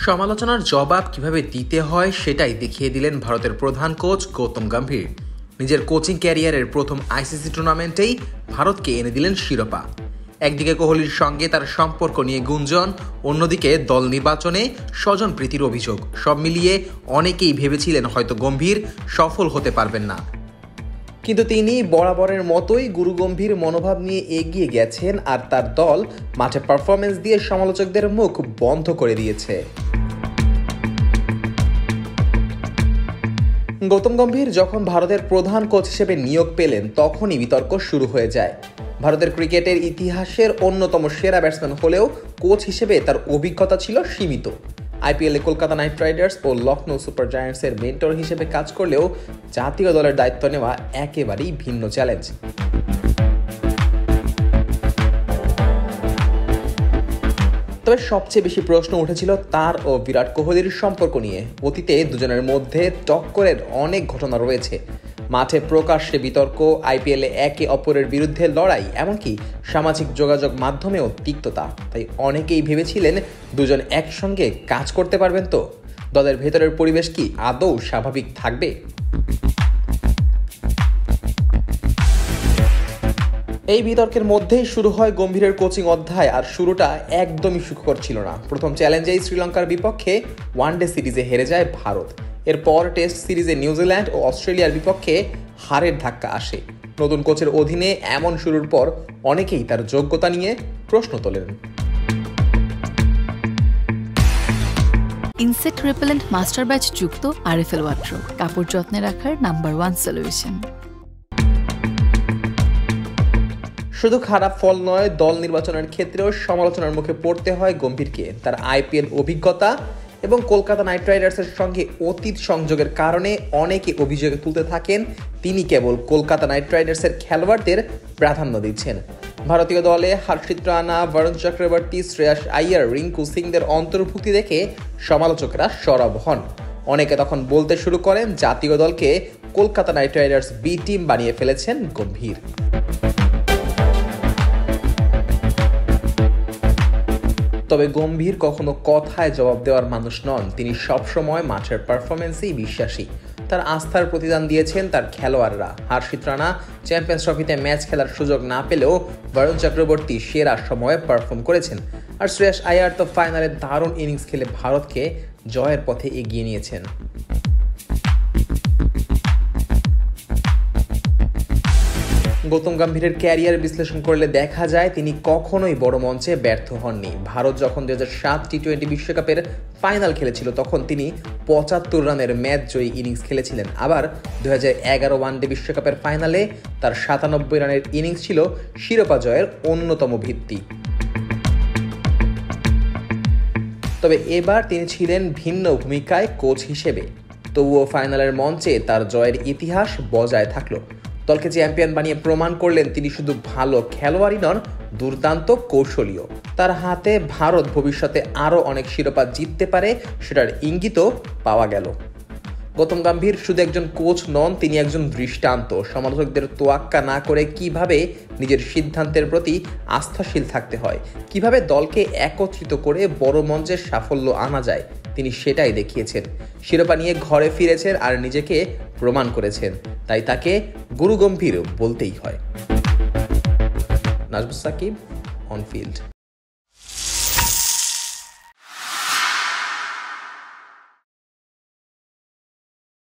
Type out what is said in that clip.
সমালোচনার জবাব কিভাবে দিতে হয় সেটাই দেখিয়ে দিলেন ভারতের প্রধান কোচ গৌতম গম্ভীর। নিজের কোচিং ক্যারিয়ারের প্রথম আইসিসি টুর্নামেন্টেই ভারতকে এনে দিলেন শিরোপা। একদিকে কোহলির সঙ্গে তার সম্পর্ক নিয়ে গুঞ্জন, অন্যদিকে দল নির্বাচনে স্বজনপ্রীতির অভিযোগ। সব মিলিয়ে অনেকেই ভেবেছিলেন হয়তো গম্ভীর সফল হতে পারবেন না, কিন্তু তিনি বরাবরের মতোই গুরুগম্ভীর মনোভাব নিয়ে এগিয়ে গেছেন আর তার দল মাঠে পারফরমেন্স দিয়ে সমালোচকদের মুখ বন্ধ করে দিয়েছে। গৌতম গম্ভীর যখন ভারতের প্রধান কোচ হিসেবে নিয়োগ পেলেন তখনই বিতর্ক শুরু হয়ে যায়। ভারতের ক্রিকেটের ইতিহাসের অন্যতম সেরা ব্যাটসম্যান হলেও কোচ হিসেবে তার অভিজ্ঞতা ছিল সীমিত। আইপিএলে কলকাতা নাইট রাইডার্স ও লখনৌ সুপার জায়ান্টসের মেন্টর হিসেবে কাজ করলেও জাতীয় দলের দায়িত্ব নেওয়া একেবারেই ভিন্ন চ্যালেঞ্জ। তবে সবচেয়ে বেশি প্রশ্ন উঠেছিল তার ও বিরাট কোহলির সম্পর্ক নিয়ে। অতীতে দুজনের মধ্যে টক্করের অনেক ঘটনা রয়েছে। মাঠে প্রকাশ্যে বিতর্ক, আইপিএলে একে অপরের বিরুদ্ধে লড়াই, এমনকি সামাজিক যোগাযোগ মাধ্যমেও তিক্ততা। তাই অনেকেই ভেবেছিলেন দুজন একসঙ্গে কাজ করতে পারবেন তো? দলের ভেতরের পরিবেশ কি আদৌ স্বাভাবিক থাকবে? এই বিতর্কের মধ্যেই শুরু হয় গম্ভীরের কোচিং অধ্যায়, আর শুরুটা একদমই সুখকর ছিল না। প্রথম চ্যালেঞ্জেই শ্রীলঙ্কার বিপক্ষে ওয়ানডে সিরিজে হেরে যায় ভারত। এরপর টেস্ট সিরিজে নিউজিল্যান্ড ও অস্ট্রেলিয়ার বিপক্ষে হারের ধাক্কা আসে। নতুন কোচের অধীনে এমন শুরুর পর অনেকেই তার যোগ্যতা নিয়ে প্রশ্ন তোলেন। ইনসেক্ট রিপেলেন্ট মাস্টার ব্যাচ যুক্ত আরএফএল ওয়াট্রো, কাপড় যত্নে রাখার নাম্বার 1 সলিউশন। শুধু খারাপ ফল নয়, দল নির্বাচনের ক্ষেত্রেও সমালোচনার মুখে পড়তে হয় গম্ভীরকে। তার আইপিএল অভিজ্ঞতা এবং কলকাতা নাইট রাইডার্সের সঙ্গে অতীত সংযোগের কারণে অনেকে অভিযোগ তুলতে থাকেন তিনি কেবল কলকাতা নাইট রাইডার্সের খেলোয়াড়দের প্রাধান্য দিচ্ছেন। ভারতীয় দলে হর্ষিত রানা, বরুণ চক্রবর্তী, শ্রেয়াস আইয়ার, রিঙ্কু সিংদের অন্তর্ভুক্তি দেখে সমালোচকরা সরব হন। অনেকে তখন বলতে শুরু করেন জাতীয় দলকে Kolkata Knight Riders B team বানিয়ে ফেলেছেন গম্ভীর। তবে গম্ভীর কখনো কথায় জবাব দেওয়ার মানুষ নন। তিনি সবসময় মাঠের পারফরমেন্সেই বিশ্বাসী। তার আস্থার প্রতিদান দিয়েছেন তার খেলোয়াড়রা। হর্ষিত রানা চ্যাম্পিয়ন্স ট্রফিতে ম্যাচ খেলার সুযোগ না পেলেও বরুণ চক্রবর্তী সেরা সময়ে পারফর্ম করেছেন, আর শ্রেয়াস আইয়ার তো ফাইনালে দারুণ ইনিংস খেলে ভারতকে জয়ের পথে এগিয়ে নিয়েছেন। গৌতম গম্ভীরের ক্যারিয়ার বিশ্লেষণ করলে দেখা যায় তিনি কখনোই বড় মঞ্চে ব্যর্থ হননি। ভারত যখন 2007 টি-20 বিশ্বকাপের ফাইনাল খেলেছিল তখন তিনি 75 রানের ম্যাচ জয়ী ইনিংস খেলেছিলেন। আবার 2011 ওয়ানডে বিশ্বকাপের ফাইনালে তার 97 রানের ইনিংস ছিল শিরোপা জয়ের অন্যতম ভিত্তি। তবে এবার তিনি ছিলেন ভিন্ন ভূমিকায় কোচ হিসেবে। তবুও ফাইনালের মঞ্চে তার জয়ের ইতিহাস বজায় থাকলো। দলকে চ্যাম্পিয়ন বানিয়ে প্রমাণ করলেন তিনি শুধু ভালো খেলোয়াড়ই নন, দুর্দান্ত কৌশলীয়। তার হাতে ভারত ভবিষ্যতে আরও অনেক শিরোপা জিততে পারে, সেটার ইঙ্গিতও পাওয়া গেল। গৌতম গম্ভীর শুধু একজন কোচ নন, তিনি একজন দৃষ্টান্ত। সমালোচকদের তোয়াক্কা না করে কিভাবে নিজের সিদ্ধান্তের প্রতি আস্থাশীল থাকতে হয়, কিভাবে দলকে একত্রিত করে বড় মঞ্চের সাফল্য আনা যায়, তিনি সেটাই দেখিয়েছেন। শিরোপা নিয়ে ঘরে ফিরেছেন আর নিজেকে প্রমাণ করেছেন। তাই তাকে গুরু গম্ভীর বলতেই হয়। Najmus Sakib, on field.